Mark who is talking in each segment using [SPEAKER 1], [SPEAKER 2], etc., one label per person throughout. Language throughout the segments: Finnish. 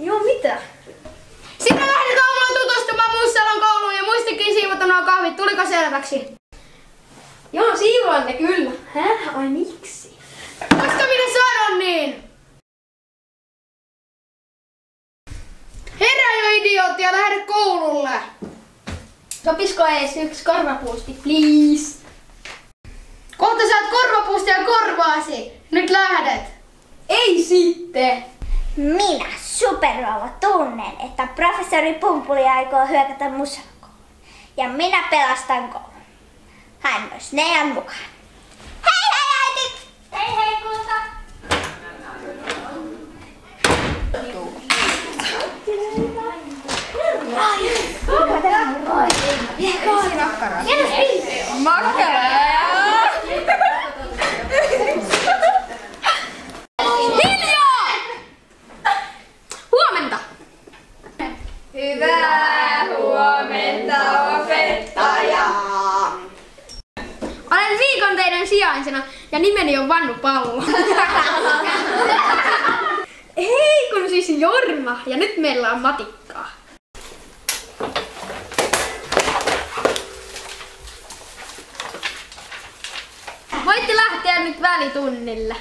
[SPEAKER 1] Joo, mitä?
[SPEAKER 2] Sinne lähdetään aamulla tutustumaan Mussalon kouluun ja muistikin siivota nuo kahvit. Tuliko selväksi?
[SPEAKER 1] Joo, siivoan ne kyllä. Häh? Ai miksi?
[SPEAKER 2] Koska minä sanon niin! Herää jo idiootti ja lähde koululle!
[SPEAKER 1] Sopisiko ees yksi korvapuusti, please?
[SPEAKER 2] Kohta saat korvapuustia korvaasi! Nyt lähdet!
[SPEAKER 1] Ei sitten!
[SPEAKER 3] Minä, superrouva, tunnen, että professori Pumpuli aikoo hyökätä Mussalon kouluun. Ja minä pelastan koulun. Hän myös Nean mukaan. Hei hei äiti! Hei hei kulta!
[SPEAKER 2] Hiljaa! Huomenta!
[SPEAKER 1] Hyvää huomenta, opettaja!
[SPEAKER 2] Olen viikon teidän sijaisena ja nimeni on Vannu Pallo. Hei, kun siis Jorma ja nyt meillä on matikkaa. Voitte lähteä nyt välitunnille.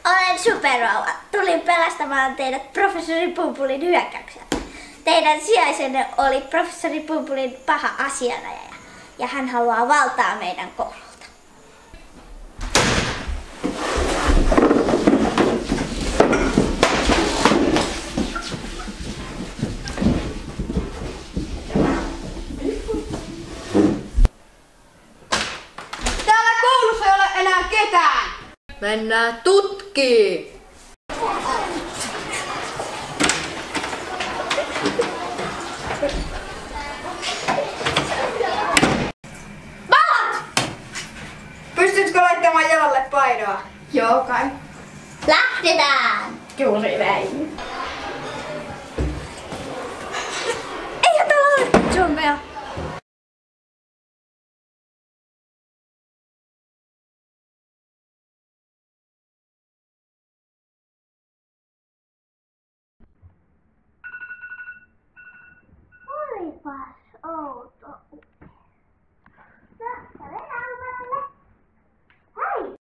[SPEAKER 3] Olen superrouva. Tulin pelastamaan teidät professori Pumpulin hyökkäykseltä. Teidän sijaisenne oli professori Pumpulin paha asianajaja ja hän haluaa valtaa meidän koululta.
[SPEAKER 2] Täällä koulussa ei ole enää ketään. Mennään tutkiin. Palat!
[SPEAKER 1] Pystytkö laittamaan jalalle paidaa?
[SPEAKER 2] Joo kai.
[SPEAKER 3] Lähdetään!
[SPEAKER 1] Juuri näin.
[SPEAKER 3] Eihän täällä ole zombia. Olipas